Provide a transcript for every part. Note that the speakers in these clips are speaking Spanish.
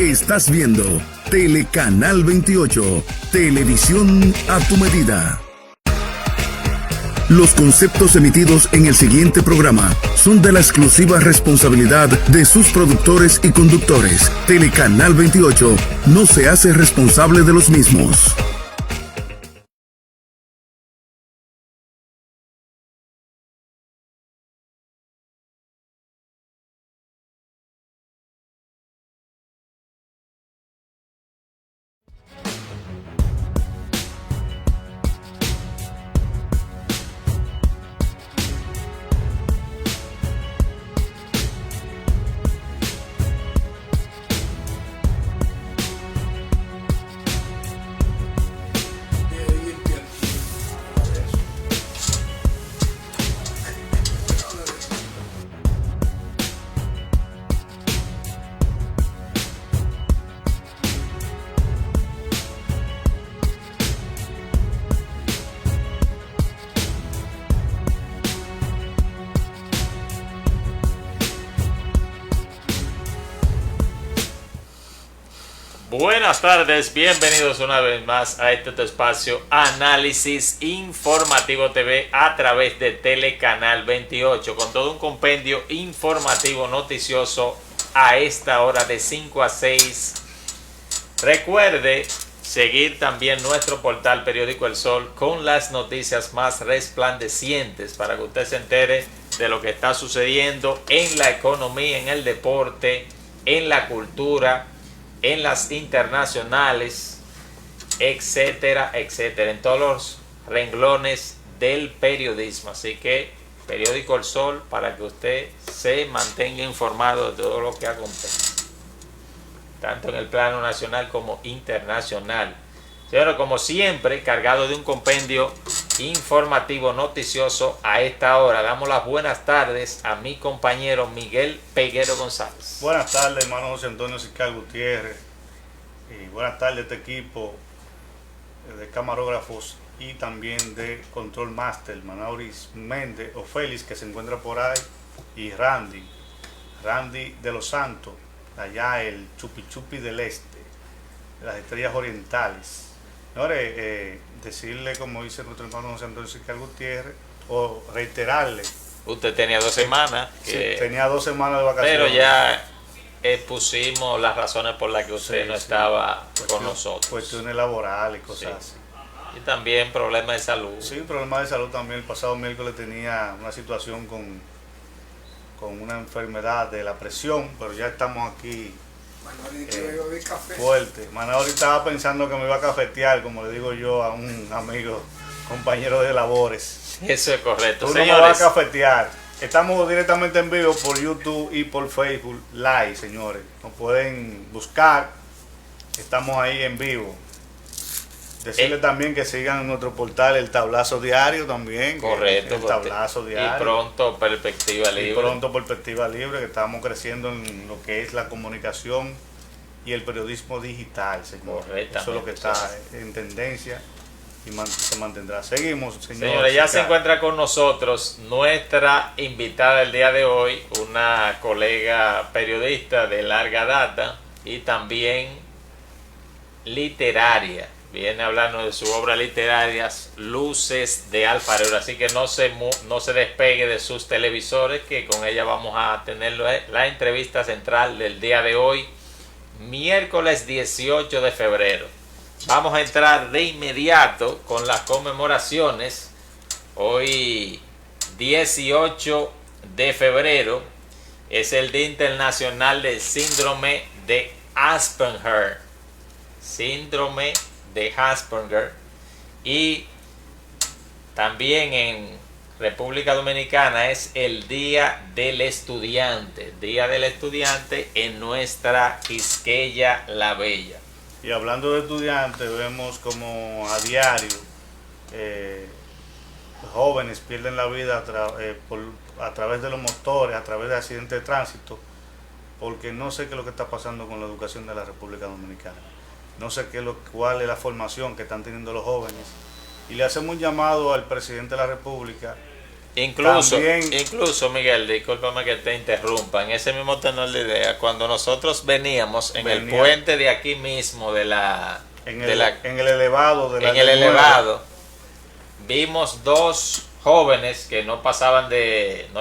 Estás viendo Telecanal 28, televisión a tu medida. Los conceptos emitidos en el siguiente programa son de la exclusiva responsabilidad de sus productores y conductores. Telecanal 28 no se hace responsable de los mismos. Buenas tardes, bienvenidos una vez más a este tu espacio Análisis Informativo TV a través de Telecanal 28 con todo un compendio informativo noticioso a esta hora de 5 a 6. Recuerde seguir también nuestro portal periódico El Sol con las noticias más resplandecientes para que usted se entere de lo que está sucediendo en la economía, en el deporte, en la cultura, en las internacionales, etcétera, etcétera, en todos los renglones del periodismo. Así que periódico El Sol para que usted se mantenga informado de todo lo que acontece, tanto en el plano nacional como internacional. Señores, como siempre, cargado de un compendio informativo noticioso a esta hora. Damos las buenas tardes a mi compañero Miguel Peguero González. Buenas tardes, hermano José Antonio Sicar Gutiérrez. Y buenas tardes a este equipo de camarógrafos y también de Control Master, Manauris Méndez o Félix, que se encuentra por ahí, y Randy de los Santos, allá el Chupi Chupi del Este, de las Estrellas Orientales. Señores, decirle, como dice nuestro hermano José Antonio Sicar Gutiérrez, o reiterarle. Usted tenía 2 semanas. Sí, tenía 2 semanas de vacaciones. Pero ya expusimos las razones por las que usted no estaba con nosotros. Cuestiones laborales y cosas así. Y también problemas de salud. Sí, problemas de salud también. El pasado miércoles tenía una situación con una enfermedad de la presión, pero ya estamos aquí. Fuerte. Manoli estaba pensando que me iba a cafetear, como le digo yo a un amigo, compañero de labores. Eso es correcto. Tú no me vas a cafetear. Estamos directamente en vivo por YouTube y por Facebook Live, señores. Nos pueden buscar. Estamos ahí en vivo. Decirles también que sigan nuestro portal El Tablazo Diario también. Correcto. El Tablazo Diario. Y pronto Perspectiva Libre. Y pronto Perspectiva Libre, que estamos creciendo en lo que es la comunicación y el periodismo digital, señor. Eso es lo que está en tendencia y se mantendrá. Seguimos, señor. Señores, ya se encuentra con nosotros nuestra invitada del día de hoy, una colega periodista de larga data y también literaria. Viene hablando de su obra literaria Luces de Alfarero, así que no se despegue de sus televisores, que con ella vamos a tener la entrevista central del día de hoy, miércoles 18 de febrero. Vamos a entrar de inmediato con las conmemoraciones. Hoy 18 de febrero es el Día Internacional del Síndrome de Asperger. Síndrome de Asperger. Y también en República Dominicana es el Día del Estudiante. Día del Estudiante en nuestra Quisqueya la Bella. Y hablando de estudiantes, vemos como a diario jóvenes pierden la vida a través de los motores, a través de accidentes de tránsito, porque no sé qué es lo que está pasando con la educación de la República Dominicana. No sé cuál es la formación que están teniendo los jóvenes. Y le hacemos un llamado al presidente de la República Incluso, Miguel, discúlpame que te interrumpa, en ese mismo tenor de idea, cuando nosotros veníamos en el puente de aquí mismo, en el elevado, vimos dos jóvenes que no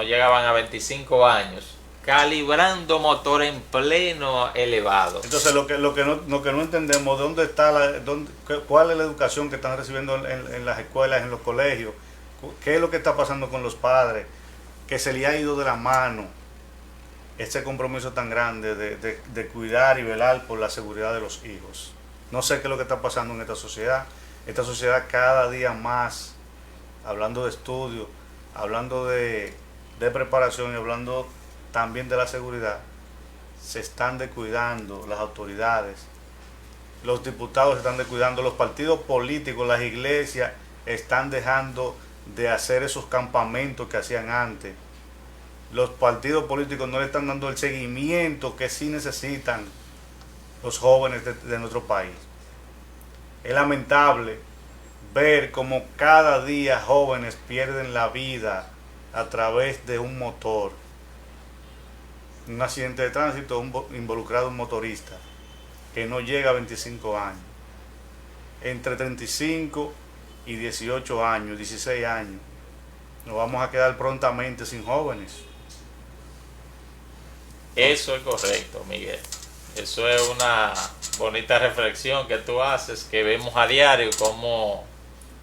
llegaban a 25 años, calibrando motor en pleno elevado. Entonces lo que no entendemos, cuál es la educación que están recibiendo en las escuelas, en los colegios, qué es lo que está pasando con los padres, que se le ha ido de la mano ese compromiso tan grande de cuidar y velar por la seguridad de los hijos. No sé qué es lo que está pasando en esta sociedad. Esta sociedad cada día más, hablando de estudio, hablando de preparación y hablando también de la seguridad, se están descuidando las autoridades, los diputados se están descuidando, los partidos políticos, las iglesias están dejando de hacer esos campamentos que hacían antes. Los partidos políticos no le están dando el seguimiento que sí necesitan los jóvenes de nuestro país. Es lamentable ver cómo cada día jóvenes pierden la vida a través de un motor. Un accidente de tránsito involucrado un motorista que no llega a 25 años. Entre 35 y 18 años, 16 años, nos vamos a quedar prontamente sin jóvenes. Eso es correcto, Miguel. Eso es una bonita reflexión que tú haces, que vemos a diario como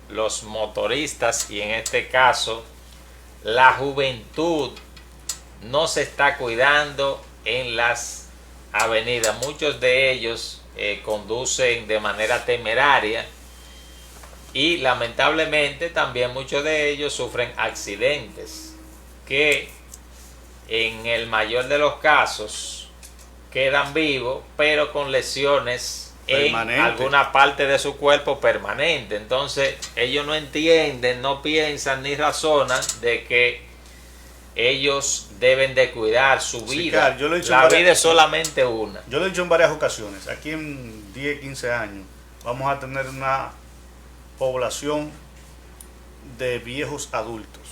los motoristas, y en este caso la juventud, no se está cuidando en las avenidas. Muchos de ellos conducen de manera temeraria y lamentablemente también muchos de ellos sufren accidentes que en el mayor de los casos quedan vivos, pero con lesiones en alguna parte de su cuerpo permanente. Entonces ellos no entienden, no piensan ni razonan de que ellos deben de cuidar su vida. La vida es solamente una. Yo lo he dicho en varias ocasiones. Aquí en 10, 15 años vamos a tener una población de viejos adultos.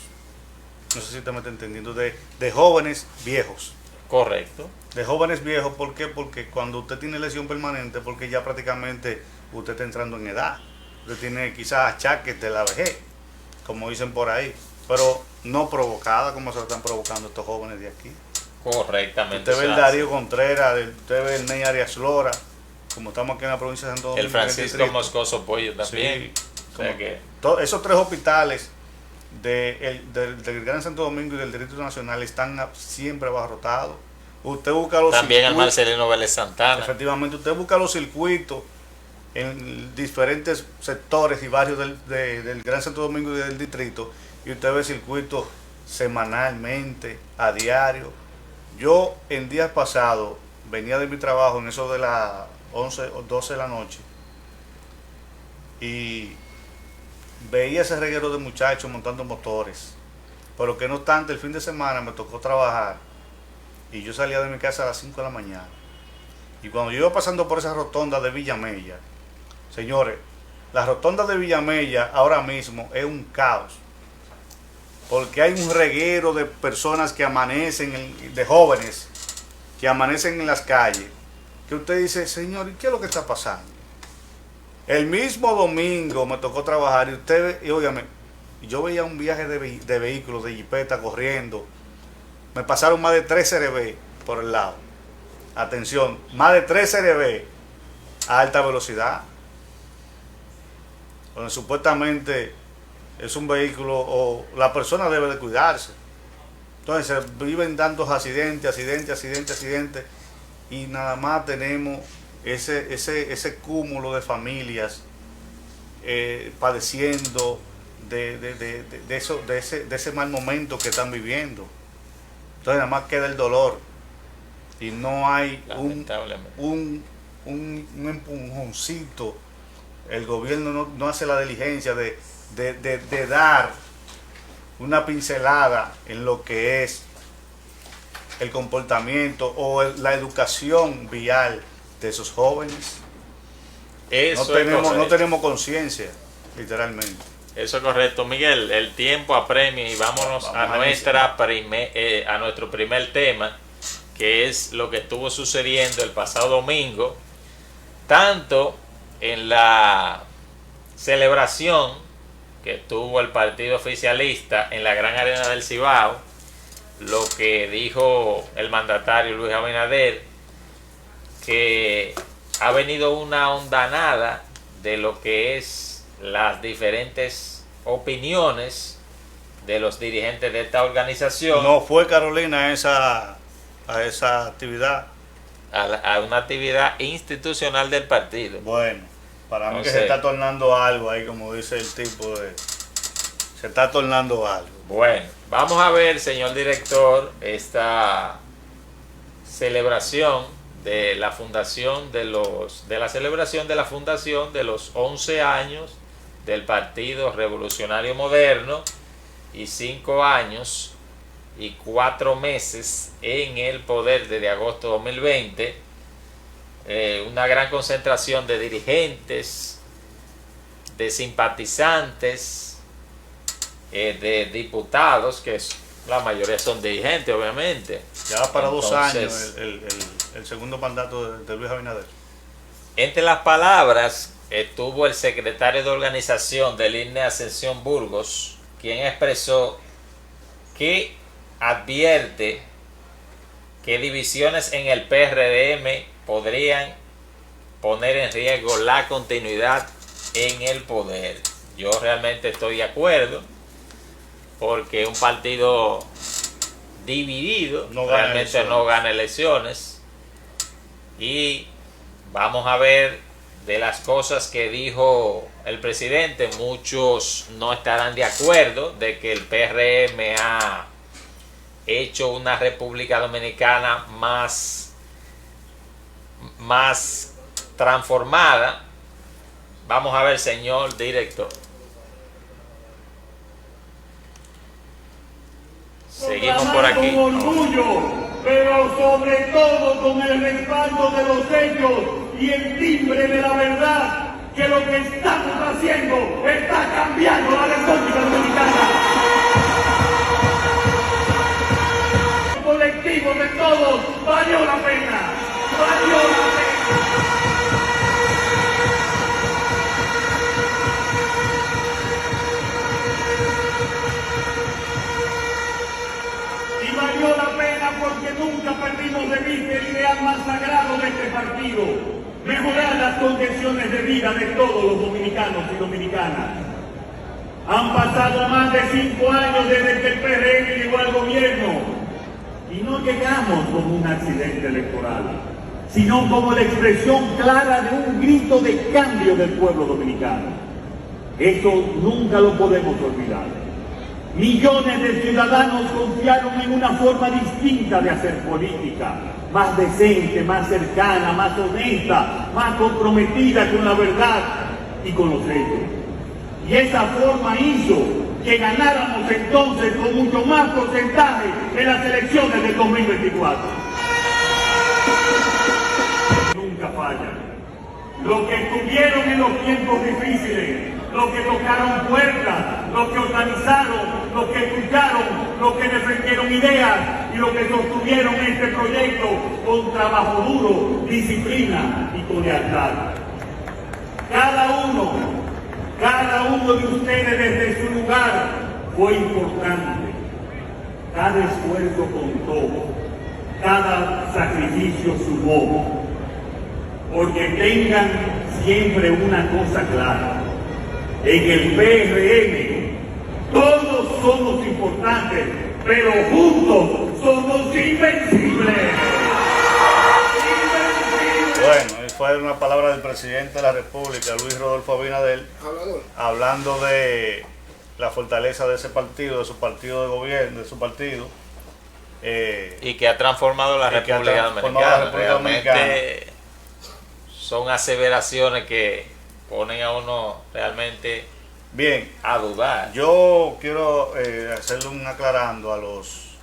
No sé si te me está entendiendo. De jóvenes viejos. Correcto. De jóvenes viejos, ¿por qué? Porque cuando usted tiene lesión permanente, porque ya prácticamente usted está entrando en edad. Usted tiene quizás achaques de la vejez, como dicen por ahí, pero no provocada como se lo están provocando estos jóvenes de aquí. Correctamente. Usted ve el Darío Contreras, usted ve el Ney Arias Lora, como estamos aquí en la provincia de Santo Domingo. El Francisco Moscoso Pollo también. Sí, o sea que esos tres hospitales del Gran Santo Domingo y del Distrito Nacional están siempre abarrotados. Usted busca los también el Marcelino Vélez Santana. Efectivamente, usted busca los circuitos en diferentes sectores y barrios del Gran Santo Domingo y del distrito, y usted ve circuitos semanalmente, a diario. Yo en días pasados venía de mi trabajo en eso de las 11 o 12 de la noche y veía ese reguero de muchachos montando motores, pero que no obstante el fin de semana me tocó trabajar y yo salía de mi casa a las 5 de la mañana, y cuando yo iba pasando por esa rotonda de Villamella, señores, la rotonda de Villamella ahora mismo es un caos, porque hay un reguero de personas que amanecen, de jóvenes que amanecen en las calles, que usted dice, señor, ¿y qué es lo que está pasando? El mismo domingo me tocó trabajar y óigame, yo veía un viaje de vehículos, de jipeta corriendo, me pasaron más de 3 CRB por el lado. Atención, más de 3 CRB a alta velocidad, donde supuestamente es un vehículo o la persona debe de cuidarse. Entonces viven tantos accidentes y nada más tenemos ese cúmulo de familias padeciendo de ese mal momento que están viviendo. Entonces nada más queda el dolor y no hay un empujoncito. El gobierno no hace la diligencia de dar una pincelada en lo que es el comportamiento o la educación vial de esos jóvenes. No tenemos conciencia, literalmente. Eso es correcto, Miguel. El tiempo apremia y vámonos a nuestro primer tema, que es lo que estuvo sucediendo el pasado domingo, tanto en la celebración que tuvo el partido oficialista en la Gran Arena del Cibao, lo que dijo el mandatario Luis Abinader, que ha venido una hondanada de lo que es las diferentes opiniones de los dirigentes de esta organización. No fue Carolina a esa actividad. A una actividad institucional del partido. Bueno, para mí Entonces, que se está tornando algo ahí, como dice el tipo se está tornando algo. Bueno, vamos a ver, señor director, esta celebración de la fundación de la celebración de la fundación de los 11 años del Partido Revolucionario Moderno y 5 años y 4 meses en el poder desde agosto de 2020. Una gran concentración de dirigentes, de simpatizantes, de diputados, que la mayoría son dirigentes, obviamente. Ya para Entonces, 2 años el segundo mandato de Luis Abinader. Entre las palabras estuvo el secretario de organización del INE, Ascensión Burgos, quien expresó que advierte que divisiones en el PRM podrían poner en riesgo la continuidad en el poder. Yo realmente estoy de acuerdo, porque un partido dividido realmente no gana elecciones. Y vamos a ver de las cosas que dijo el presidente. Muchos no estarán de acuerdo de que el PRM ha hecho una República Dominicana más transformada. Vamos a ver, señor director. Seguimos por aquí. Con orgullo, pero sobre todo con el respaldo de los hechos y el timbre de la verdad, que lo que estamos haciendo está cambiando la República Dominicana. El colectivo de todos valió la pena, valió la pena. Y valió la pena porque nunca perdimos de vista el ideal más sagrado de este partido: mejorar las condiciones de vida de todos los dominicanos y dominicanas. Han pasado más de 5 años desde que el PRM llegó al gobierno y no llegamos como un accidente electoral, sino como la expresión clara de un grito de cambio del pueblo dominicano. Eso nunca lo podemos olvidar. Millones de ciudadanos confiaron en una forma distinta de hacer política, más decente, más cercana, más honesta, más comprometida con la verdad y con los hechos. Y esa forma hizo que ganáramos entonces con mucho más porcentaje en las elecciones del 2024. Nunca fallan. Los que estuvieron en los tiempos difíciles, los que tocaron puertas, los que organizaron, los que escucharon, los que defendieron ideas y los que sostuvieron este proyecto con trabajo duro, disciplina y con lealtad. Cada uno de ustedes desde su lugar fue importante. Cada esfuerzo contó, cada sacrificio sumó. Porque tengan siempre una cosa clara: en el PRM todos somos importantes, pero juntos somos invencibles. Bueno, fue una palabra del presidente de la República, Luis Rodolfo Abinader, hablando de la fortaleza de ese partido, de su partido de gobierno, de su partido. Y que ha transformado la República Dominicana. Realmente son aseveraciones que ponen a uno realmente bien a dudar. Yo quiero hacerle un aclarando a los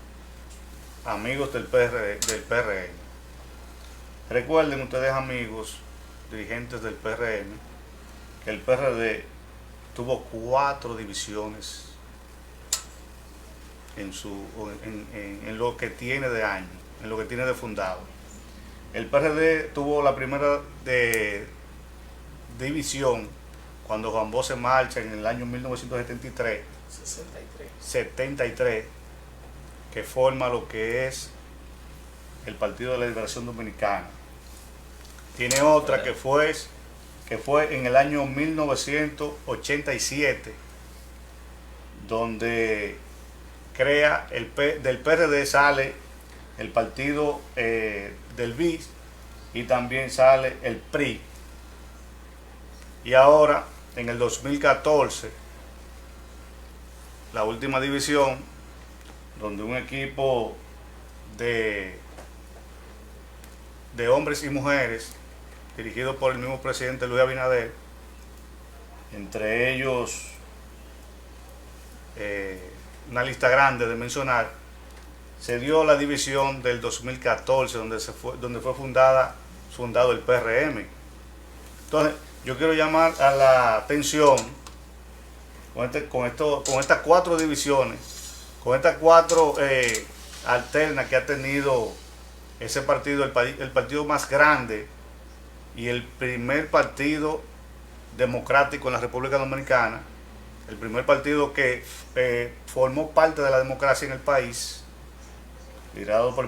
amigos del PRM. Recuerden ustedes, amigos dirigentes del PRM, que el PRD tuvo 4 divisiones en lo que tiene de año, en lo que tiene de fundado. El PRD tuvo la primera división cuando Juan Bosch se marcha en el año 1973, 73, que forma lo que es el Partido de la Liberación Dominicana. Tiene otra que fue en el año 1987, donde crea del PRD sale el partido del BIS y también sale el PRI. Y ahora, en el 2014, la última división, donde un equipo de hombres y mujeres, dirigido por el mismo presidente Luis Abinader, entre ellos una lista grande de mencionar, se dio la división del 2014, donde fue fundado el PRM. Entonces, yo quiero llamar a la atención con estas 4 divisiones, con estas 4 alternas que ha tenido ese partido, el partido más grande y el primer partido democrático en la República Dominicana, el primer partido que formó parte de la democracia en el país, liderado por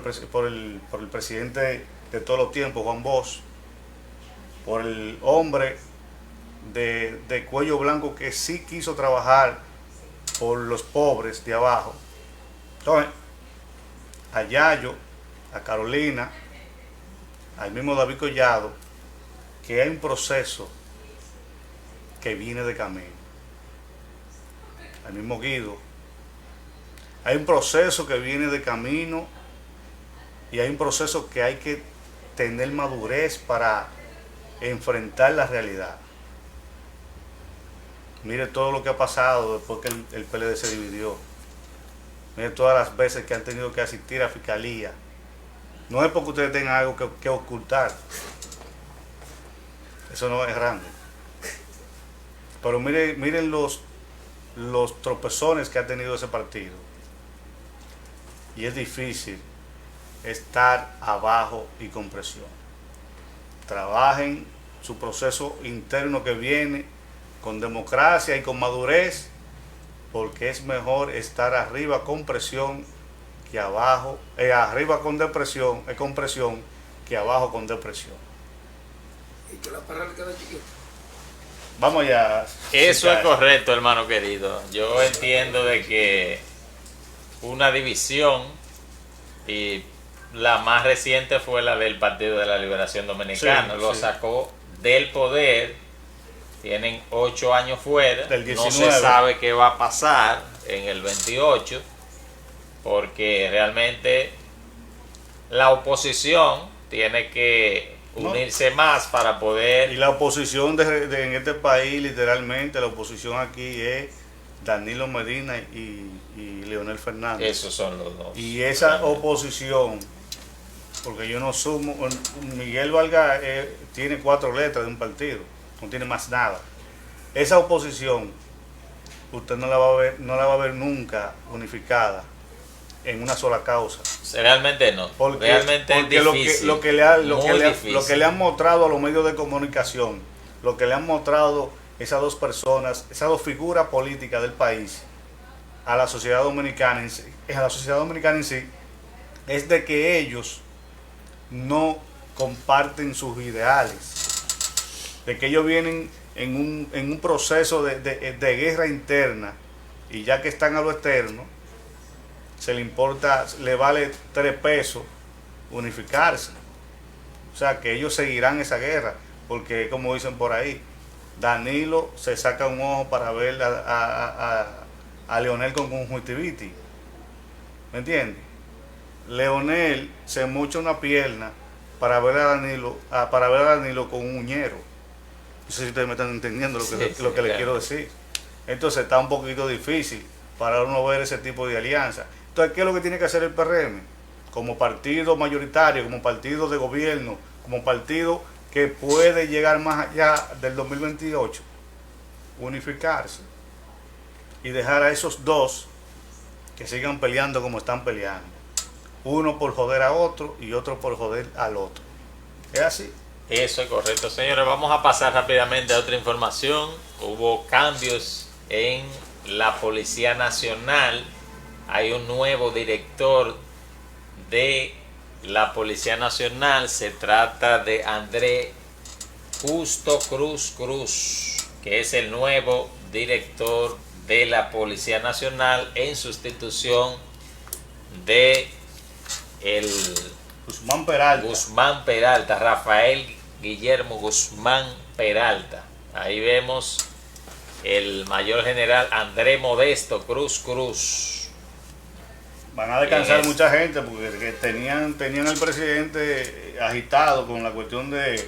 el presidente de todos los tiempos, Juan Bosch, por el hombre de cuello blanco que sí quiso trabajar por los pobres de abajo. Entonces, a Yayo, a Carolina, al mismo David Collado, que hay un proceso que viene de camino. Al mismo Guido, hay un proceso que viene de camino y hay un proceso que hay que tener madurez para enfrentar la realidad. Mire todo lo que ha pasado después que el PLD se dividió. Mire todas las veces que han tenido que asistir a fiscalía. No es porque ustedes tengan algo que ocultar. Eso no es grande. Pero miren los tropezones que ha tenido ese partido. Y es difícil estar abajo y con presión. Trabajen su proceso interno que viene con democracia y con madurez, porque es mejor estar arriba con presión que abajo, arriba con depresión, con presión, que abajo con depresión. Y que la parada queda chiquita. Vamos ya. Eso es correcto, hermano querido. Yo entiendo de que una división, y la más reciente fue la del Partido de la Liberación Dominicana, Sí, lo sí. sacó del poder. Tienen 8 años fuera, Del no 19. se sabe qué va a pasar en el 28, porque realmente la oposición tiene que unirse más para Y poder... la oposición en este país, literalmente, la oposición aquí es Danilo Medina y Leonel Fernández. Esos son los dos. Y esa oposición, porque yo no sumo, Miguel Vargas tiene 4 letras de un partido, no tiene más nada. Esa oposición, usted no la va a ver nunca unificada en una sola causa. Realmente no. Porque Realmente es difícil. lo que le han mostrado a los medios de comunicación, lo que le han mostrado esas dos personas, esas dos figuras políticas del país, a la sociedad dominicana en sí, es de que ellos no comparten sus ideales, de que ellos vienen en un proceso de guerra interna, y ya que están a lo externo, le vale 3 pesos unificarse. O sea que ellos seguirán esa guerra, porque como dicen por ahí, Danilo se saca un ojo para ver a Leonel con conjuntivitis. ¿Me entiendes? Leonel se mocha una pierna para ver a Danilo con un uñero. No sé si ustedes me están entendiendo lo que les quiero decir. Entonces está un poquito difícil para uno ver ese tipo de alianza. Entonces, ¿qué es lo que tiene que hacer el PRM? Como partido mayoritario, como partido de gobierno, como partido que puede llegar más allá del 2028, unificarse y dejar a esos dos que sigan peleando como están peleando. Uno por joder a otro y otro por joder al otro. ¿Es así? Eso es correcto, señores. Vamos a pasar rápidamente a otra información. Hubo cambios en la Policía Nacional. Hay un nuevo director de la Policía Nacional. Se trata de André Justo Cruz, que es el nuevo director de la Policía Nacional en sustitución de el Guzmán Peralta, Rafael Guillermo Guzmán Peralta. Ahí vemos el mayor general André Modesto Cruz. Van a descansar mucha gente porque tenían al presidente agitado con la cuestión del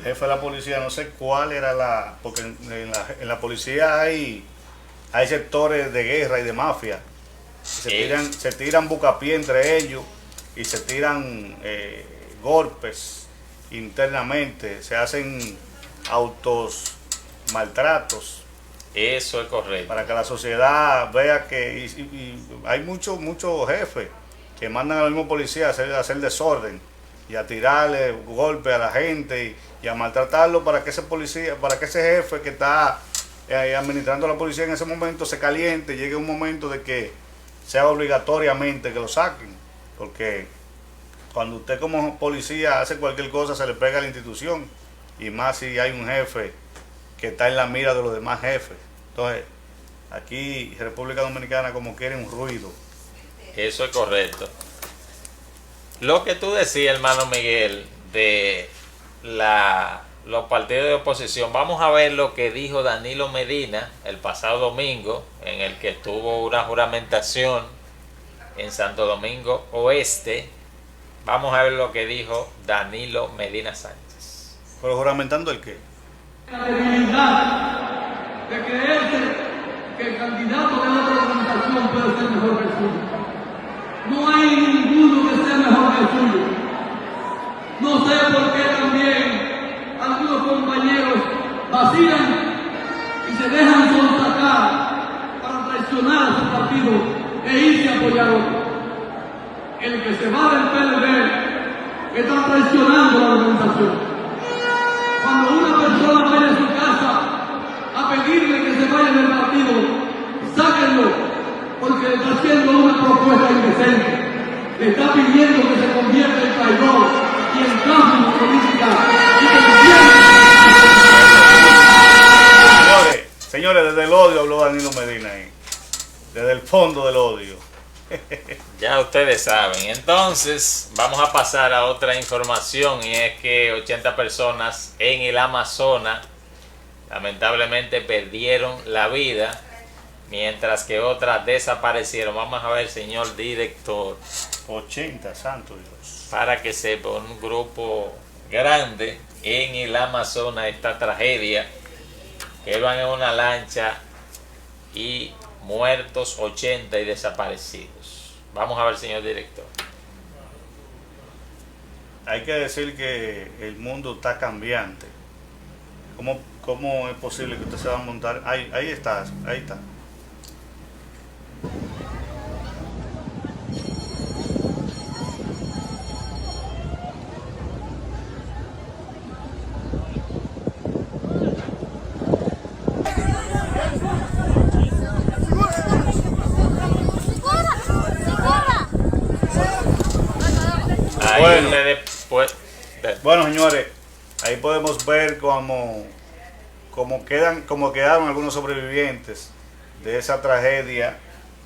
jefe de la policía. No sé cuál era porque en la policía hay sectores de guerra y de mafia. Se tiran bucapié entre ellos y se tiran golpes internamente, se hacen maltratos. Eso es correcto. Para que la sociedad vea que y hay muchos jefes que mandan a los mismos policías a hacer desorden y a tirarle golpes a la gente y a maltratarlo para que ese jefe que está administrando la policía en ese momento se caliente y llegue un momento de que sea obligatoriamente que lo saquen, porque cuando usted como policía hace cualquier cosa se le pega a la institución, y más si hay un jefe que está en la mira de los demás jefes. Entonces, aquí República Dominicana como quiere un ruido. Eso es correcto. Lo que tú decías, hermano Miguel, de los partidos de oposición, vamos a ver lo que dijo Danilo Medina el pasado domingo, en el que tuvo una juramentación en Santo Domingo Oeste. Vamos a ver lo que dijo Danilo Medina Sánchez. ¿Pero juramentando el qué? La debilidad de creerse que el candidato de otra organización puede ser mejor que el suyo. No hay ninguno que sea mejor que el suyo. No sé por qué también algunos compañeros vacilan y se dejan sonsacar para traicionar a su partido e irse a apoyar a otro. El que se va del PLD está traicionando la organización. Cuando una persona vaya a su casa a pedirle que se vaya del partido, sáquenlo, porque le está haciendo una propuesta indecente. Le está pidiendo que se convierta en traidor y en cambio política. Señores, desde el odio habló Danilo Medina ahí. Desde el fondo del odio. Ya ustedes saben. Entonces, vamos a pasar a otra información, y es que 80 personas en el Amazonas lamentablemente perdieron la vida, mientras que otras desaparecieron. Vamos a ver, señor director. 80, santo Dios. Para que sepa, un grupo grande en el Amazonas, esta tragedia, que iban en una lancha y muertos 80 y desaparecidos. Vamos a ver, señor director. Hay que decir que el mundo está cambiante. ¿Cómo es posible que usted se va a montar? Ahí está. Bueno, señores, ahí podemos ver cómo quedaron algunos sobrevivientes de esa tragedia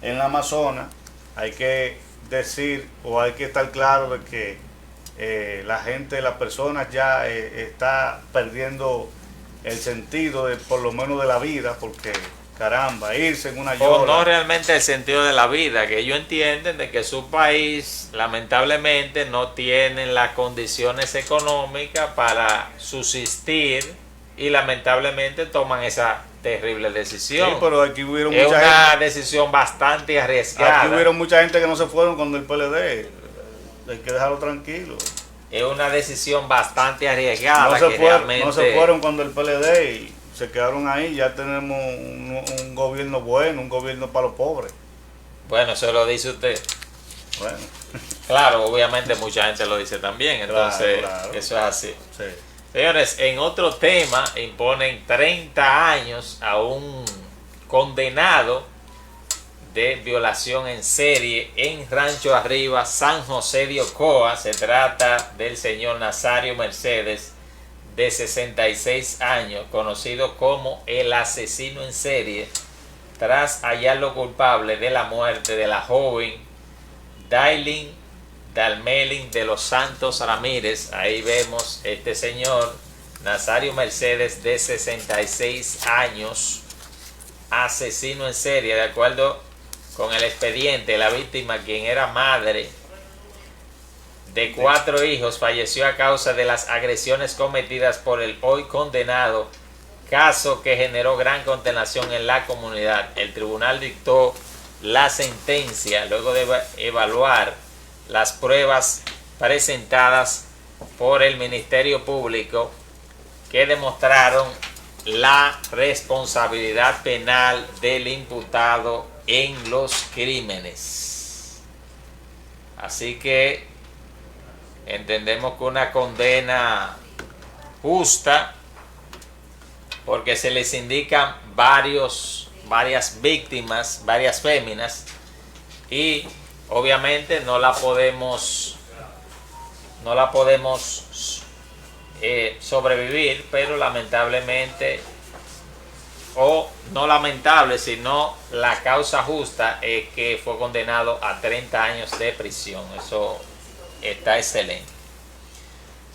en la Amazonas. Hay que decir, o hay que estar claro de que las personas ya está perdiendo el sentido por lo menos de la vida, porque caramba, irse en una yola. O no realmente el sentido de la vida, que ellos entienden de que su país lamentablemente no tiene las condiciones económicas para subsistir, y lamentablemente toman esa terrible decisión. Sí, pero aquí hubieron es mucha una gente, decisión bastante arriesgada. Aquí hubieron mucha gente que no se fueron con el PLD. Hay que dejarlo tranquilo. Es una decisión bastante arriesgada. No se fueron cuando el PLD se quedaron ahí. Ya tenemos un gobierno bueno, un gobierno para los pobres. Bueno, eso lo dice usted. Bueno, Claro, obviamente mucha gente lo dice también, entonces Claro. eso es así. sí. Señores, en otro tema imponen 30 años a un condenado de violación en serie en Rancho Arriba, San José de Ocoa. Se trata del señor Nazario Mercedes, de 66 años, conocido como el asesino en serie, tras hallarlo culpable de la muerte de la joven Dailin Dalmelin de los Santos Ramírez. Ahí vemos este señor Nazario Mercedes, de 66 años, asesino en serie. De acuerdo con el expediente, la víctima, quien era madre de 4 hijos, falleció a causa de las agresiones cometidas por el hoy condenado, caso que generó gran consternación en la comunidad. El tribunal dictó la sentencia luego de evaluar las pruebas presentadas por el Ministerio Público, que demostraron la responsabilidad penal del imputado en los crímenes. Así que entendemos que una condena justa, porque se les indican varias víctimas, varias féminas, y obviamente no la podemos sobrevivir, pero lamentablemente, o no lamentable, sino la causa justa es que fue condenado a 30 años de prisión. Eso está excelente.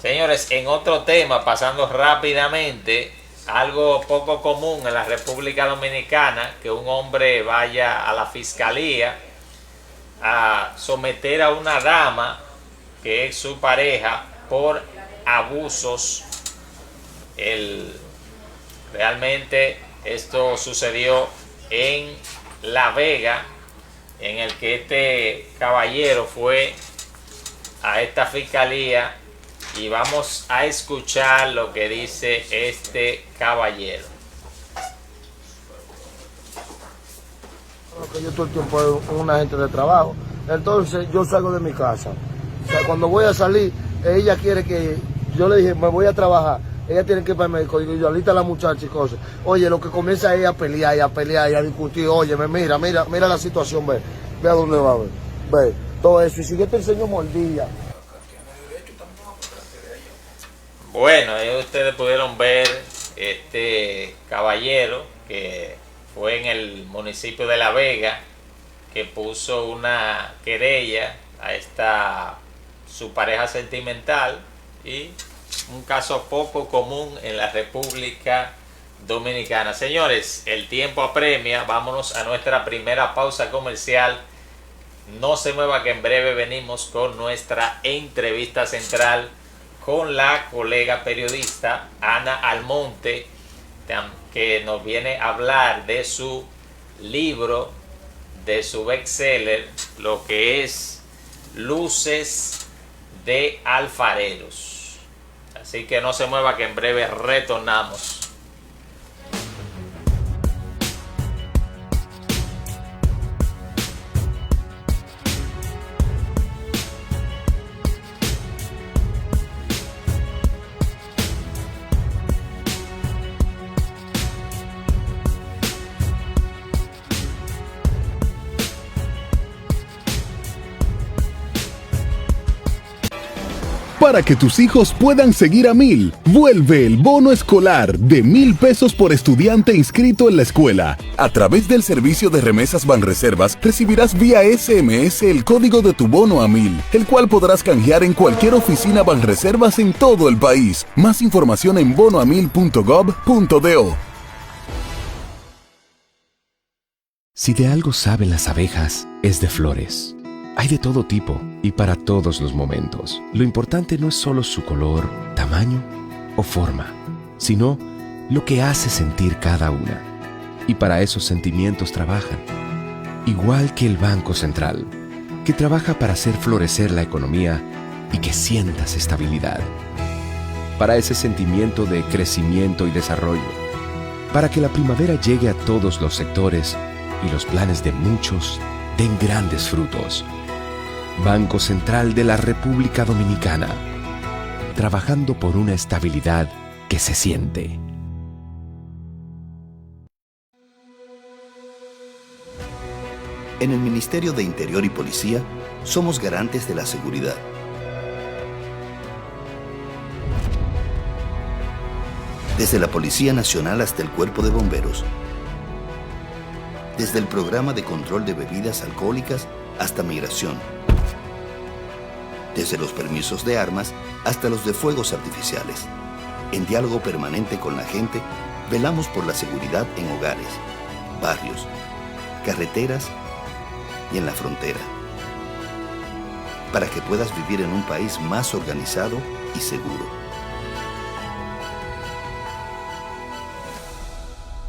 Señores, en otro tema, pasando rápidamente, algo poco común en la República Dominicana, que un hombre vaya a la fiscalía a someter a una dama que es su pareja por abusos. Realmente esto sucedió en La Vega, en el que este caballero fue a esta fiscalía, y vamos a escuchar lo que dice este caballero. Que yo todo el tiempo es un agente de trabajo, entonces yo salgo de mi casa. O sea, cuando voy a salir, ella quiere que, yo le dije, me voy a trabajar, ella tiene que ir para el médico, digo yo, alista a la muchacha y cosas. Oye, lo que comienza es a pelear y a discutir. Oye, mira la situación, ve a dónde va, ve todo eso. Y si yo te enseño mordilla. Bueno, ahí ustedes pudieron ver este caballero que fue en el municipio de La Vega, que puso una querella a su pareja sentimental, y un caso poco común en la República Dominicana. Señores, el tiempo apremia. Vámonos a nuestra primera pausa comercial. No se mueva, que en breve venimos con nuestra entrevista central con la colega periodista Ana Almonte, que nos viene a hablar de su libro, de su bestseller, lo que es Luces de Alfareros. Así que no se mueva, que en breve retornamos. Para que tus hijos puedan seguir a 1000, vuelve el bono escolar de 1,000 pesos por estudiante inscrito en la escuela. A través del servicio de remesas Banreservas, recibirás vía SMS el código de tu bono a 1000, el cual podrás canjear en cualquier oficina Banreservas en todo el país. Más información en bonoamil.gov.do. Si de algo saben las abejas, es de flores. Hay de todo tipo y para todos los momentos. Lo importante no es solo su color, tamaño o forma, sino lo que hace sentir cada una. Y para esos sentimientos trabajan. Igual que el Banco Central, que trabaja para hacer florecer la economía y que sientas estabilidad. Para ese sentimiento de crecimiento y desarrollo. para que la primavera llegue a todos los sectores y los planes de muchos den grandes frutos. Banco Central de la República Dominicana, trabajando por una estabilidad que se siente. En el Ministerio de Interior y Policía somos garantes de la seguridad. Desde la Policía Nacional hasta el Cuerpo de Bomberos. Desde el Programa de Control de Bebidas Alcohólicas hasta Migración. Desde los permisos de armas hasta los de fuegos artificiales. En diálogo permanente con la gente, velamos por la seguridad en hogares, barrios, carreteras y en la frontera, para que puedas vivir en un país más organizado y seguro.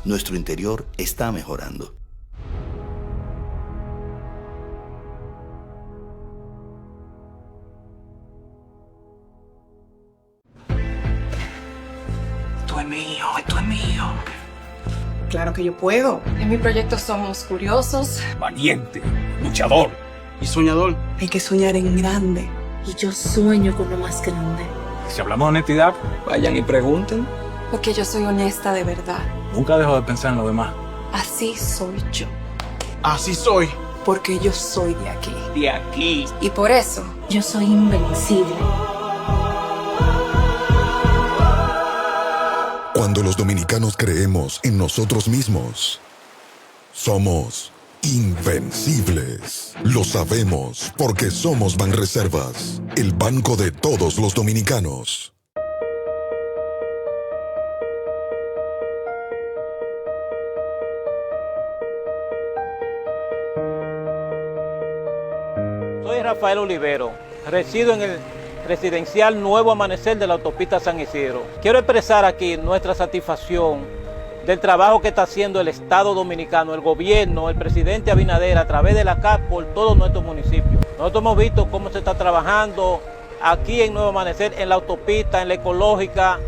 Nuestro interior está mejorando. Esto es mío. Claro que yo puedo. En mi proyecto somos curiosos, valiente, luchador y soñador. Hay que soñar en grande. Y yo sueño con lo más grande. Si hablamos de honestidad, vayan y pregunten. porque yo soy honesta de verdad. Nunca dejo de pensar en lo demás. Así soy yo. Así soy. Porque yo soy de aquí. De aquí. Y por eso yo soy invencible. Cuando los dominicanos creemos en nosotros mismos, somos invencibles. Lo sabemos porque somos Banreservas, el banco de todos los dominicanos. Soy Rafael Olivero, resido en el residencial Nuevo Amanecer de la autopista San Isidro. Quiero expresar aquí nuestra satisfacción del trabajo que está haciendo el Estado Dominicano, el gobierno, el presidente Abinader a través de la CAP por todos nuestros municipios. Nosotros hemos visto cómo se está trabajando aquí en Nuevo Amanecer, en la autopista, en la ecológica,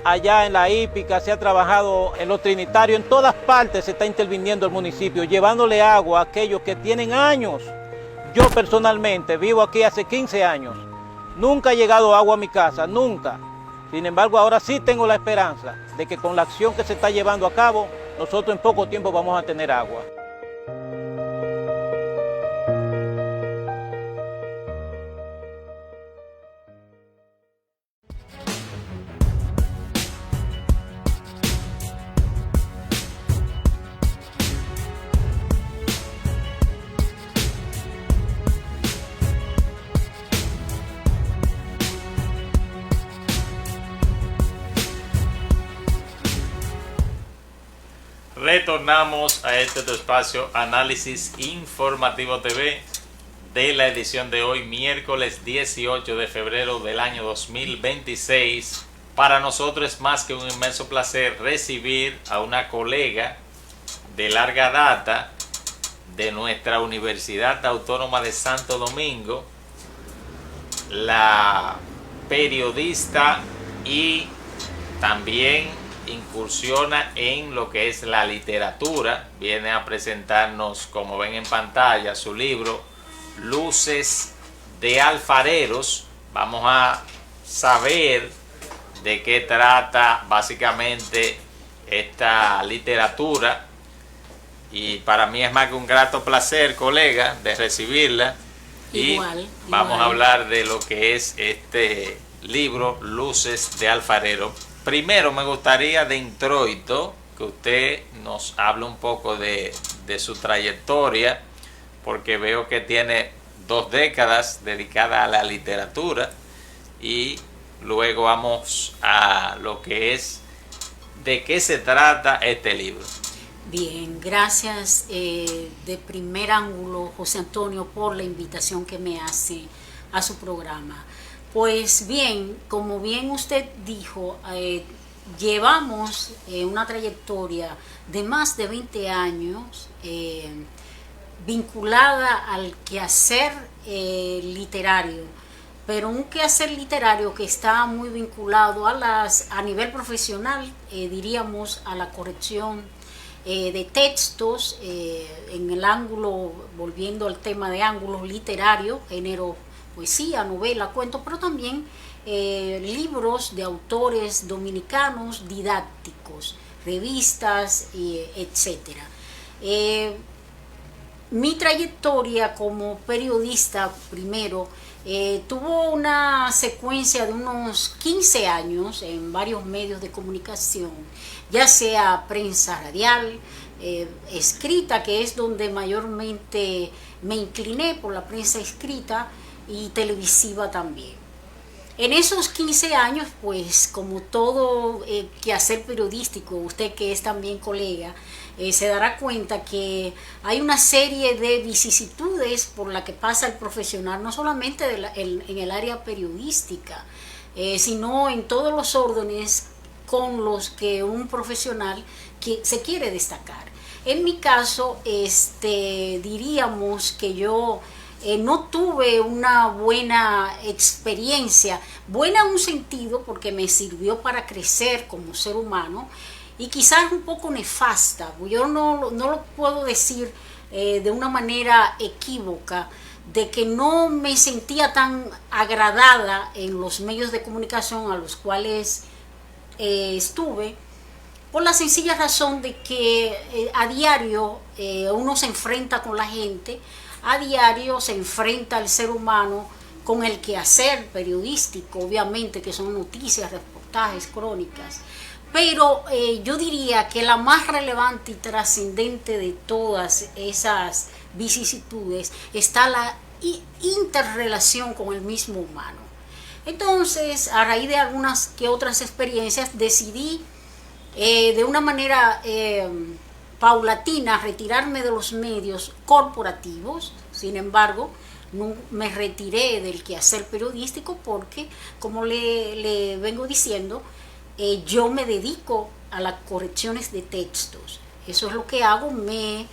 allá en la hípica, se ha trabajado en los trinitarios, en todas partes se está interviniendo el municipio, llevándole agua a aquellos que tienen años. Yo personalmente vivo aquí hace 15 años. Nunca ha llegado agua a mi casa, nunca. Sin embargo, ahora sí tengo la esperanza de que con la acción que se está llevando a cabo, nosotros en poco tiempo vamos a tener agua. Retornamos a este tu espacio Análisis Informativo TV de la edición de hoy, miércoles 18 de febrero del año 2026. Para nosotros es más que un inmenso placer recibir a una colega de larga data de nuestra Universidad Autónoma de Santo Domingo, la periodista y también incursiona en lo que es la literatura. Viene a presentarnos, como ven en pantalla, su libro Luces de Alfareros. Vamos a saber de qué trata básicamente esta literatura, y para mí es más que un grato placer, colega, de recibirla. Igual, vamos a hablar de lo que es este libro Luces de Alfarero. Primero me gustaría de introito que usted nos hable un poco de su trayectoria, porque veo que tiene 2 décadas dedicadas a la literatura, y luego vamos a lo que es de qué se trata este libro. Bien, gracias de primer ángulo, José Antonio, por la invitación que me hace a su programa. Pues bien, como bien usted dijo, llevamos una trayectoria de más de 20 años vinculada al quehacer literario, pero un quehacer literario que está muy vinculado a nivel profesional, diríamos, a la corrección de textos, en el ángulo, volviendo al tema de ángulos literarios, género, poesía, novela, cuento, pero también libros de autores dominicanos didácticos, revistas, etcétera. Mi trayectoria como periodista, primero, tuvo una secuencia de unos 15 años en varios medios de comunicación, ya sea prensa radial, escrita, que es donde mayormente me incliné por la prensa escrita, y televisiva también. En esos 15 años, pues como todo quehacer periodístico, usted que es también colega, se dará cuenta que hay una serie de vicisitudes por la que pasa el profesional, no solamente en el área periodística, sino en todos los órdenes con los que un profesional se quiere destacar. En mi caso, diríamos que yo no tuve una buena experiencia, buena en un sentido porque me sirvió para crecer como ser humano, y quizás un poco nefasta. Yo no lo puedo decir de una manera equívoca, de que no me sentía tan agradada en los medios de comunicación a los cuales estuve, por la sencilla razón de que a diario uno se enfrenta con la gente, a diario se enfrenta el ser humano con el quehacer periodístico, obviamente, que son noticias, reportajes, crónicas. Pero yo diría que la más relevante y trascendente de todas esas vicisitudes está la interrelación con el mismo humano. Entonces, a raíz de algunas que otras experiencias, decidí de una manera paulatina retirarme de los medios corporativos. Sin embargo, no me retiré del quehacer periodístico porque, como le vengo diciendo, yo me dedico a las correcciones de textos. Eso es lo que hago. Me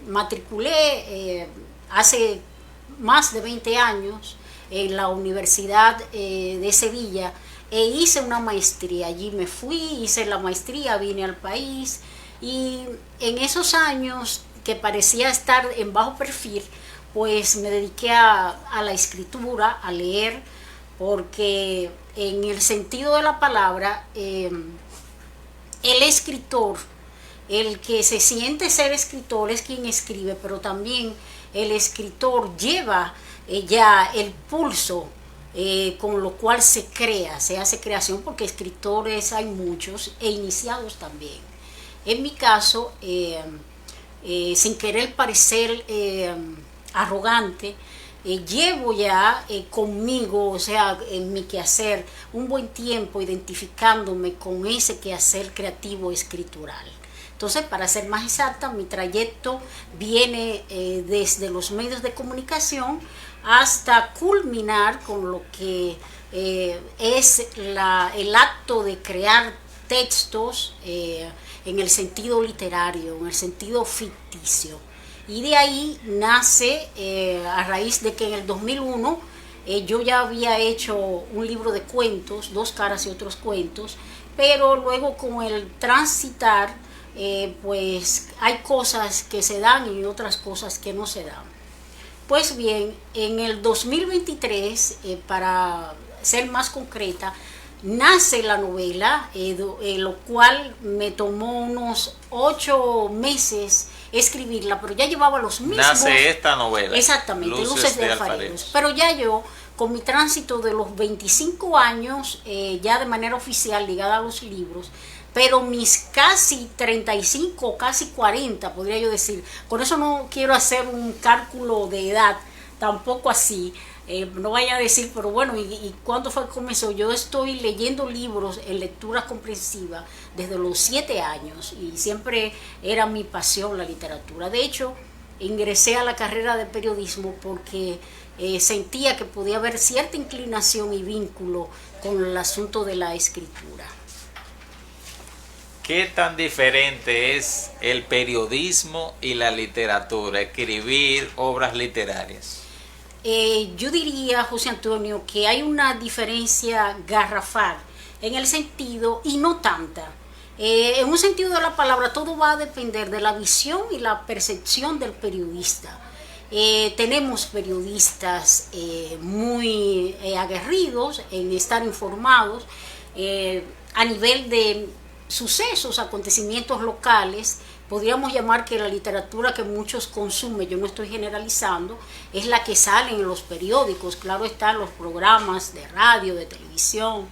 matriculé hace más de 20 años en la Universidad de Sevilla e hice una maestría. Allí me fui, hice la maestría, vine al país, y en esos años que parecía estar en bajo perfil, pues me dediqué a la escritura, a leer, porque en el sentido de la palabra, el escritor, el que se siente ser escritor es quien escribe, pero también el escritor lleva ya el pulso con lo cual se crea, se hace creación, porque escritores hay muchos e iniciados también. En mi caso, sin querer parecer arrogante, llevo ya conmigo, o sea, en mi quehacer, un buen tiempo identificándome con ese quehacer creativo escritural. Entonces, para ser más exacta, mi trayecto viene desde los medios de comunicación hasta culminar con lo que es el acto de crear textos en el sentido literario, en el sentido ficticio. Y de ahí nace, a raíz de que en el 2001 yo ya había hecho un libro de cuentos, Dos caras y otros cuentos, pero luego con el transitar, pues hay cosas que se dan y otras cosas que no se dan. Pues bien, en el 2023, para ser más concreta, nace la novela, lo cual me tomó unos 8 meses escribirla, pero ya llevaba los mismos... Nace esta novela. Exactamente, Luces de Alfareros. Pero ya yo, con mi tránsito de los 25 años, ya de manera oficial ligada a los libros, pero mis casi 35, casi 40, podría yo decir, con eso no quiero hacer un cálculo de edad, tampoco así, no vaya a decir, pero bueno, ¿y cuándo fue que comenzó? Yo estoy leyendo libros en lectura comprensiva desde los 7 años y siempre era mi pasión la literatura. De hecho, ingresé a la carrera de periodismo porque sentía que podía haber cierta inclinación y vínculo con el asunto de la escritura. ¿Qué tan diferente es el periodismo y la literatura, escribir obras literarias? yo diría, José Antonio, que hay una diferencia garrafal en el sentido, y no tanta. En un sentido de la palabra, todo va a depender de la visión y la percepción del periodista. Tenemos periodistas muy aguerridos en estar informados a nivel de sucesos, acontecimientos locales. Podríamos llamar que la literatura que muchos consumen, yo no estoy generalizando, es la que sale en los periódicos. Claro están los programas de radio, de televisión,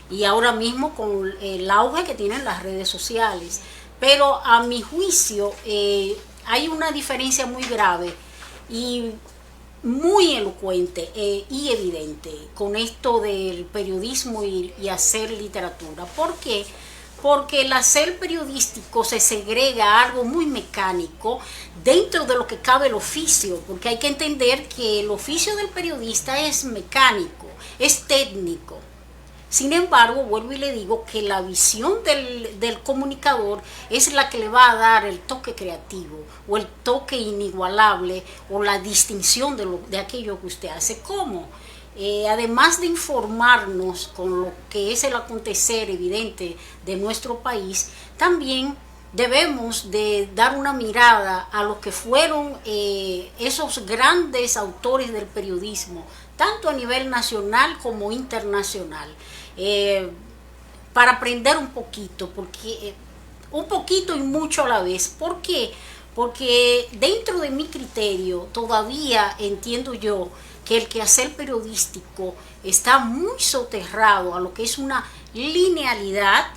y ahora mismo con el auge que tienen las redes sociales. Pero a mi juicio hay una diferencia muy grave y muy elocuente y evidente con esto del periodismo y hacer literatura. ¿Por qué? Porque el hacer periodístico se segrega a algo muy mecánico dentro de lo que cabe el oficio, porque hay que entender que el oficio del periodista es mecánico, es técnico. Sin embargo, vuelvo y le digo que la visión del comunicador es la que le va a dar el toque creativo o el toque inigualable o la distinción de aquello que usted hace. ¿Cómo? Además de informarnos con lo que es el acontecer evidente de nuestro país, también debemos de dar una mirada a lo que fueron esos grandes autores del periodismo, tanto a nivel nacional como internacional, para aprender un poquito, porque un poquito y mucho a la vez. ¿Por qué? Porque dentro de mi criterio todavía entiendo yo que el quehacer periodístico está muy soterrado a lo que es una linealidad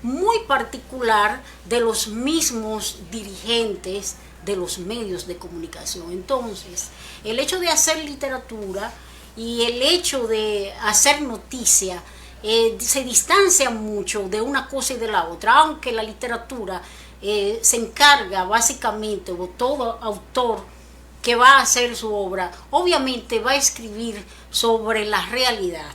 muy particular de los mismos dirigentes de los medios de comunicación. Entonces, el hecho de hacer literatura y el hecho de hacer noticia se distancia mucho de una cosa y de la otra, aunque la literatura se encarga básicamente, o todo autor que va a hacer su obra, obviamente va a escribir sobre la realidad.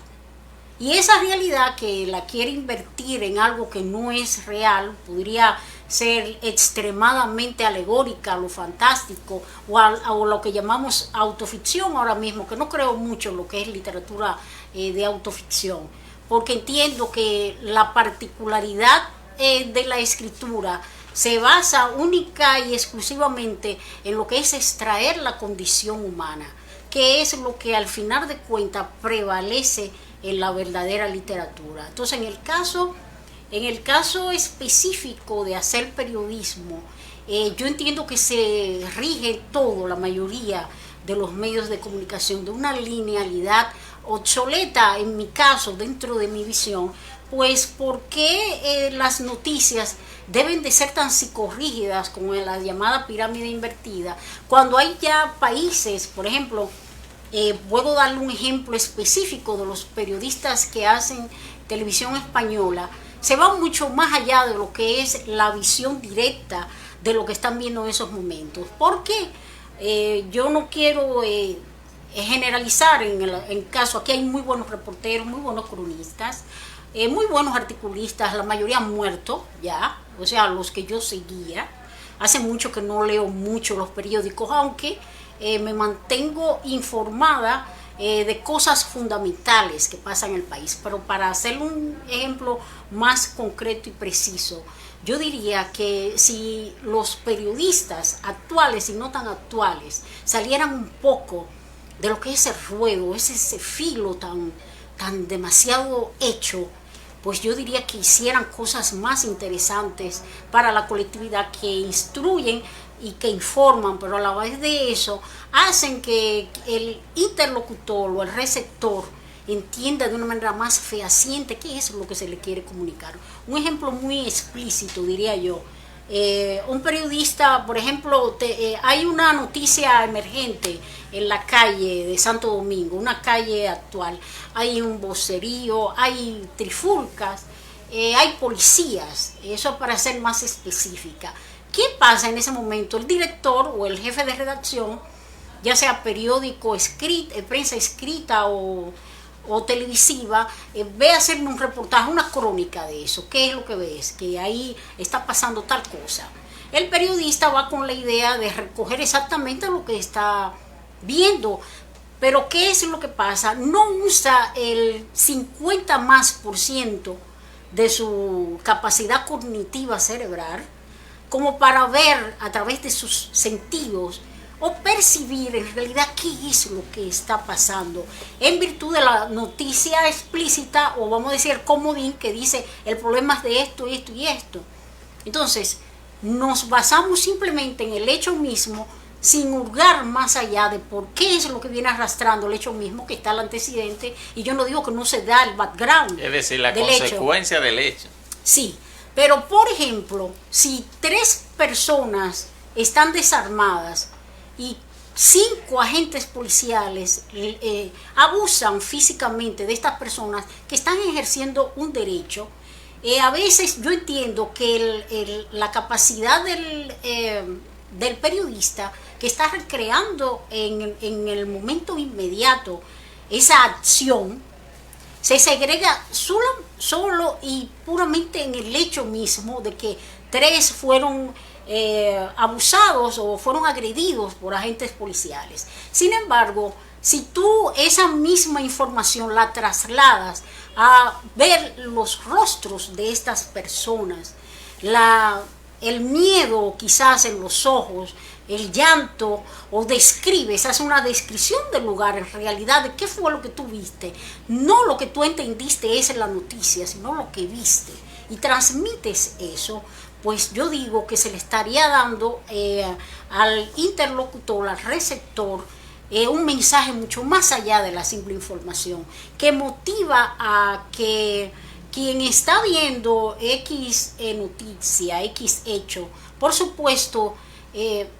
Y esa realidad que la quiere invertir en algo que no es real, podría ser extremadamente alegórica, lo fantástico, o lo que llamamos autoficción ahora mismo, que no creo mucho en lo que es literatura de autoficción, porque entiendo que la particularidad de la escritura se basa única y exclusivamente en lo que es extraer la condición humana, que es lo que al final de cuentas prevalece en la verdadera literatura. Entonces, en el caso específico de hacer periodismo, yo entiendo que se rige todo, la mayoría de los medios de comunicación, de una linealidad obsoleta, en mi caso, dentro de mi visión. Pues, ¿por qué las noticias deben de ser tan psicorrígidas como en la llamada pirámide invertida, cuando hay ya países, por ejemplo, puedo darle un ejemplo específico de los periodistas que hacen televisión española, se van mucho más allá de lo que es la visión directa de lo que están viendo en esos momentos? Porque yo no quiero generalizar en el caso, aquí hay muy buenos reporteros, muy buenos cronistas, muy buenos articulistas, la mayoría han muerto ya, o sea, los que yo seguía. Hace mucho que no leo mucho los periódicos, aunque me mantengo informada de cosas fundamentales que pasan en el país. Pero para hacer un ejemplo más concreto y preciso, yo diría que si los periodistas actuales y no tan actuales salieran un poco de lo que es el ruedo, ese filo tan demasiado hecho, pues yo diría que hicieran cosas más interesantes para la colectividad, que instruyen y que informan, pero a la vez de eso hacen que el interlocutor o el receptor entienda de una manera más fehaciente qué es lo que se le quiere comunicar. Un ejemplo muy explícito, diría yo. Un periodista, por ejemplo, hay una noticia emergente en la calle de Santo Domingo, una calle actual, hay un vocerío, hay trifulcas, hay policías, eso para ser más específica. ¿Qué pasa en ese momento? El director o el jefe de redacción, ya sea periódico, prensa escrita o televisiva, ve a hacer un reportaje, una crónica de eso. ¿Qué es lo que ves? Que ahí está pasando tal cosa. El periodista va con la idea de recoger exactamente lo que está viendo, Pero ¿qué es lo que pasa? No usa el 50% de su capacidad cognitiva cerebral como para ver a través de sus sentidos o percibir en realidad qué es lo que está pasando en virtud de la noticia explícita, o vamos a decir el comodín que dice el problema es de esto, esto y esto. Entonces nos basamos simplemente en el hecho mismo sin hurgar más allá de por qué es lo que viene arrastrando el hecho mismo, que está el antecedente, y yo no digo que no se da el background. Es decir, la del consecuencia del hecho. Sí, pero por ejemplo, si 3 personas están desarmadas y 5 agentes policiales abusan físicamente de estas personas que están ejerciendo un derecho, a veces yo entiendo que la capacidad del periodista que está recreando en el momento inmediato esa acción, se segrega solo y puramente en el hecho mismo de que 3 fueron abusados o fueron agredidos por agentes policiales. Sin embargo, si tú esa misma información la trasladas a ver los rostros de estas personas, el miedo quizás en los ojos, el llanto, o describes, haces una descripción del lugar en realidad de qué fue lo que tú viste, no lo que tú entendiste es en la noticia, sino lo que viste, y transmites eso, pues yo digo que se le estaría dando al interlocutor, al receptor, un mensaje mucho más allá de la simple información, que motiva a que quien está viendo X noticia, X hecho, por supuesto,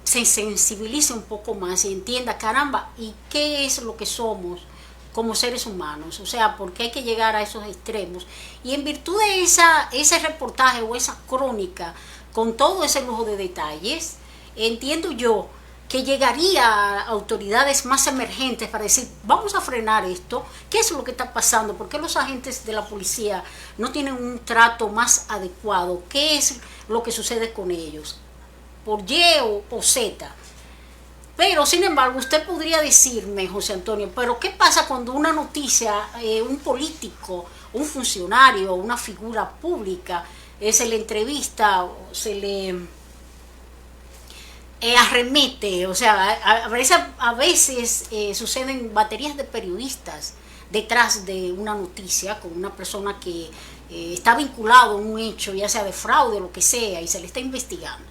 se sensibilice un poco más y entienda, caramba, ¿y qué es lo que somos como seres humanos? O sea, ¿por qué hay que llegar a esos extremos? Y en virtud de ese reportaje o esa crónica, con todo ese lujo de detalles, entiendo yo que llegaría a autoridades más emergentes para decir, vamos a frenar esto, ¿qué es lo que está pasando? ¿Por qué los agentes de la policía no tienen un trato más adecuado? ¿Qué es lo que sucede con ellos? Por Y o Z. Pero, sin embargo, usted podría decirme, José Antonio, pero ¿qué pasa cuando una noticia, un político, un funcionario, una figura pública, se le entrevista o se le arremete? O sea, a veces suceden baterías de periodistas detrás de una noticia con una persona que está vinculado a un hecho, ya sea de fraude o lo que sea, y se le está investigando.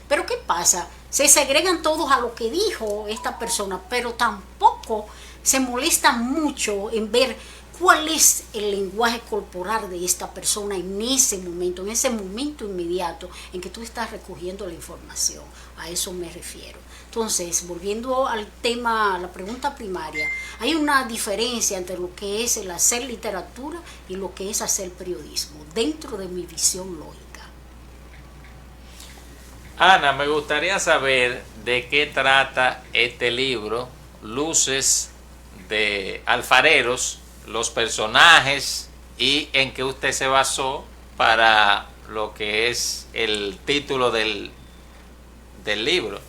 Pero ¿qué pasa? Se segregan todos a lo que dijo esta persona, pero tampoco se molestan mucho en ver cuál es el lenguaje corporal de esta persona en ese momento inmediato en que tú estás recogiendo la información. A eso me refiero. Entonces, volviendo al tema, a la pregunta primaria, hay una diferencia entre lo que es el hacer literatura y lo que es hacer periodismo, dentro de mi visión lógica. Ana, me gustaría saber de qué trata este libro, Luces de Alfareros, los personajes y en qué usted se basó para lo que es el título del libro.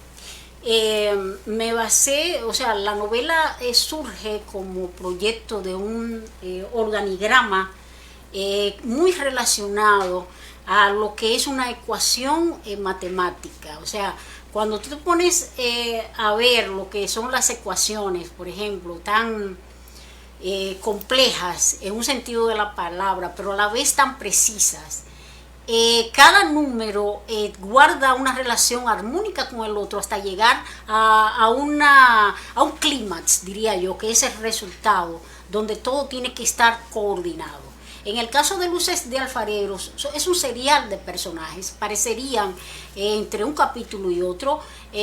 Me basé, o sea, la novela surge como proyecto de un organigrama muy relacionado a lo que es una ecuación matemática. O sea, cuando tú te pones a ver lo que son las ecuaciones, por ejemplo, tan complejas en un sentido de la palabra, pero a la vez tan precisas, cada número guarda una relación armónica con el otro hasta llegar a un clímax, diría yo, que es el resultado, donde todo tiene que estar coordinado. En el caso de Luces de Alfareros, es un serial de personajes, parecerían entre un capítulo y otro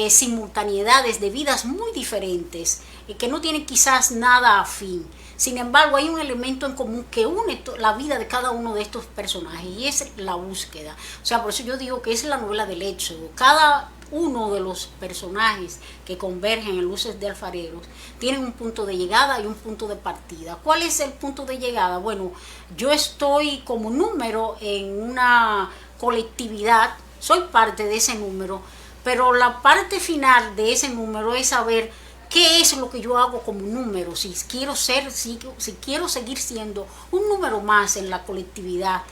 simultaneidades de vidas muy diferentes, que no tienen quizás nada afín. Sin embargo, hay un elemento en común que une la vida de cada uno de estos personajes, y es la búsqueda. O sea, por eso yo digo que es la novela del éxodo. Cada uno de los personajes que convergen en Luces de Alfareros tienen un punto de llegada y un punto de partida. ¿Cuál es el punto de llegada? Bueno, yo estoy como número en una colectividad, soy parte de ese número, pero la parte final de ese número es saber ¿Qué es lo que yo hago como número? Si quiero seguir siendo un número más en la colectividad,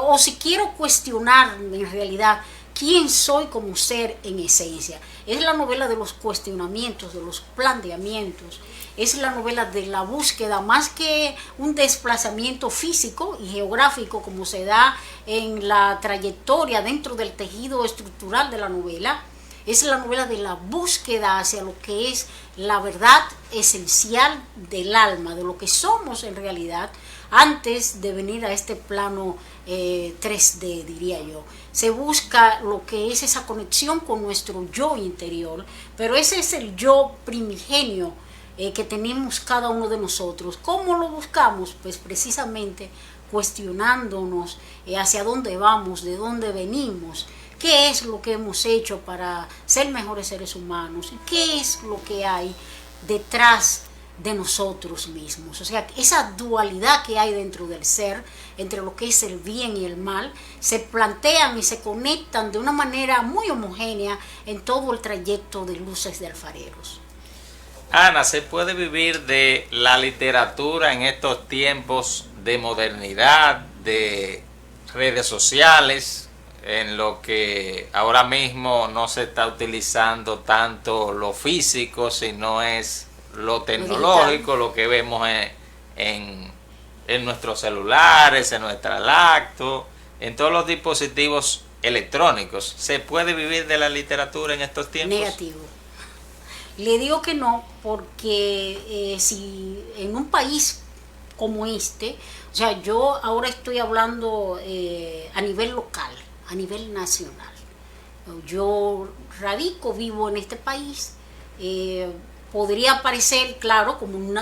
o si quiero cuestionar en realidad quién soy como ser en esencia. Es la novela de los cuestionamientos, de los planteamientos. Es la novela de la búsqueda, más que un desplazamiento físico y geográfico como se da en la trayectoria dentro del tejido estructural de la novela. Es la novela de la búsqueda hacia lo que es la verdad esencial del alma, de lo que somos en realidad, antes de venir a este plano 3D, diría yo. Se busca lo que es esa conexión con nuestro yo interior, pero ese es el yo primigenio que tenemos cada uno de nosotros. ¿Cómo lo buscamos? Pues precisamente cuestionándonos hacia dónde vamos, de dónde venimos, qué es lo que hemos hecho para ser mejores seres humanos y qué es lo que hay detrás de nosotros mismos. O sea, esa dualidad que hay dentro del ser, entre lo que es el bien y el mal, se plantean y se conectan de una manera muy homogénea en todo el trayecto de Luces de Alfareros. Ana, ¿se puede vivir de la literatura en estos tiempos de modernidad, de redes sociales, en lo que ahora mismo no se está utilizando tanto lo físico, sino es lo tecnológico, lo que vemos en nuestros celulares, en nuestra laptop, en todos los dispositivos electrónicos? ¿Se puede vivir de la literatura en estos tiempos? Negativo. Le digo que no, porque si en un país como este, o sea, yo ahora estoy hablando a nivel local, a nivel nacional. Yo vivo en este país, podría parecer, claro, como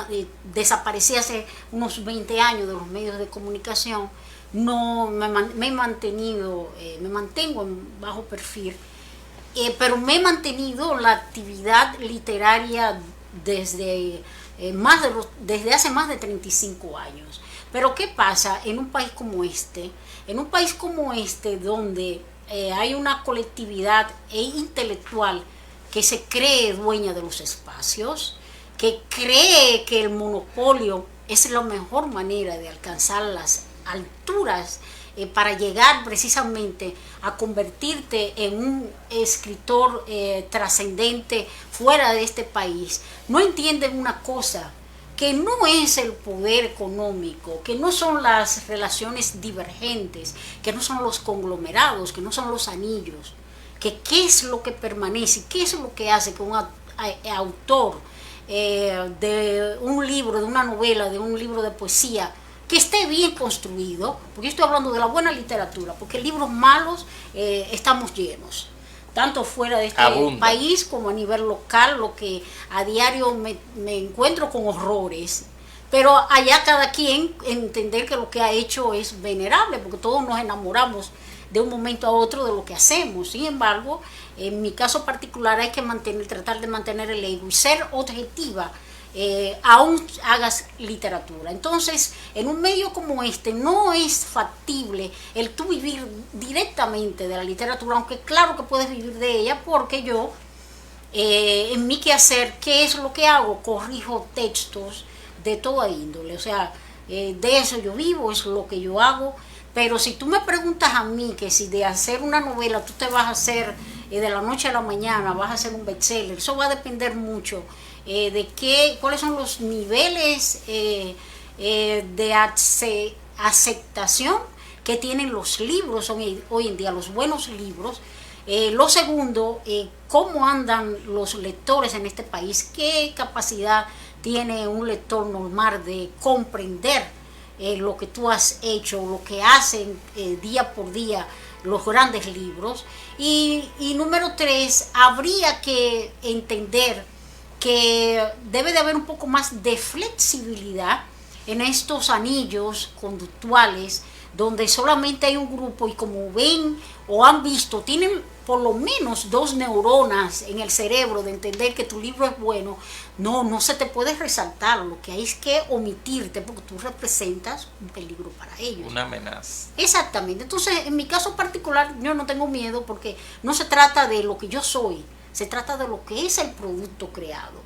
desaparecí hace unos 20 años de los medios de comunicación, no me he mantenido, me mantengo en bajo perfil, pero me he mantenido la actividad literaria desde hace más de 35 años. Pero ¿qué pasa en un país como este? En un país como este, donde hay una colectividad intelectual que se cree dueña de los espacios, que cree que el monopolio es la mejor manera de alcanzar las alturas para llegar precisamente a convertirte en un escritor trascendente fuera de este país, no entienden una cosa, que no es el poder económico, que no son las relaciones divergentes, que no son los conglomerados, que no son los anillos, que qué es lo que permanece, qué es lo que hace que un autor de un libro, de una novela, de un libro de poesía, que esté bien construido, porque yo estoy hablando de la buena literatura, porque libros malos estamos llenos, tanto fuera de este país como a nivel local, lo que a diario me encuentro con horrores, pero allá cada quien entender que lo que ha hecho es venerable, porque todos nos enamoramos de un momento a otro de lo que hacemos. Sin embargo, en mi caso particular hay que tratar de mantener el ego y ser objetiva, aún hagas literatura. Entonces, en un medio como este no es factible el tú vivir directamente de la literatura, aunque claro que puedes vivir de ella, porque yo en mi quehacer, ¿qué es lo que hago? Corrijo textos de toda índole, o sea, de eso yo vivo, es lo que yo hago. Pero si tú me preguntas a mí que si de hacer una novela tú te vas a hacer de la noche a la mañana, vas a hacer un bestseller, eso va a depender mucho de cuáles son los niveles de aceptación que tienen los libros hoy en día, los buenos libros. Lo segundo, cómo andan los lectores en este país, qué capacidad tiene un lector normal de comprender lo que tú has hecho, lo que hacen día por día los grandes libros. Y número 3, habría que entender que debe de haber un poco más de flexibilidad en estos anillos conductuales donde solamente hay un grupo y como ven o han visto, tienen por lo menos 2 neuronas en el cerebro de entender que tu libro es bueno. No se te puede resaltar, lo que hay es que omitirte porque tú representas un peligro para ellos. Una amenaza. Exactamente. Entonces, en mi caso particular, yo no tengo miedo porque no se trata de lo que yo soy, se trata de lo que es el producto creado.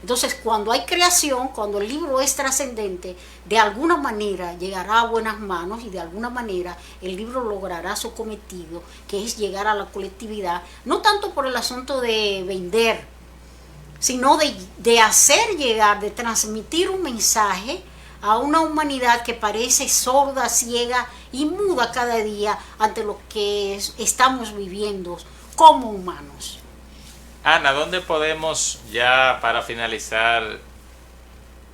Entonces, cuando hay creación, cuando el libro es trascendente, de alguna manera llegará a buenas manos y de alguna manera el libro logrará su cometido, que es llegar a la colectividad, no tanto por el asunto de vender, sino de hacer llegar, de transmitir un mensaje a una humanidad que parece sorda, ciega y muda cada día ante lo que estamos viviendo como humanos. Ana, ¿dónde podemos, ya para finalizar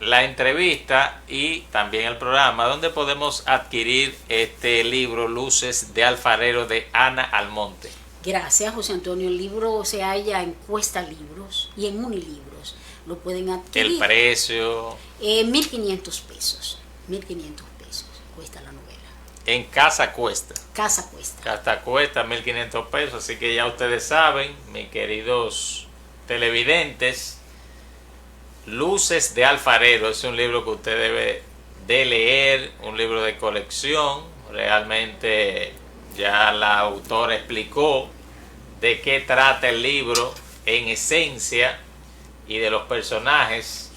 la entrevista y también el programa, dónde podemos adquirir este libro Luces de Alfarero de Ana Almonte? Gracias, José Antonio. El libro se halla en Cuesta Libros y en Unilibros. Lo pueden adquirir. ¿El precio? 1.500 pesos. 1.500 pesos cuesta la novela. En Casa Cuesta. Casa Cuesta. Casa Cuesta, 1.500 pesos. Así que ya ustedes saben, mis queridos televidentes, Luces de Alfarero es un libro que usted debe de leer, un libro de colección. Realmente ya la autora explicó de qué trata el libro en esencia y de los personajes.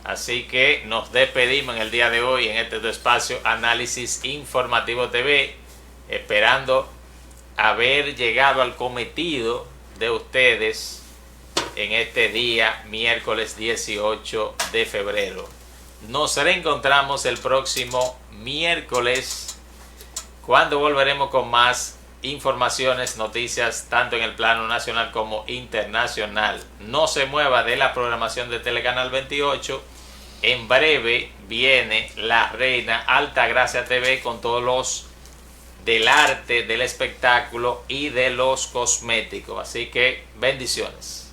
Así que nos despedimos en el día de hoy en este espacio Análisis Informativo TV, esperando haber llegado al cometido de ustedes en este día miércoles 18 de febrero. Nos reencontramos el próximo miércoles, cuando volveremos con más informaciones, noticias, tanto en el plano nacional como internacional. No se mueva de la programación de Telecanal 28. En breve viene La Reina Altagracia TV con todos los del arte, del espectáculo y de los cosméticos. Así que bendiciones.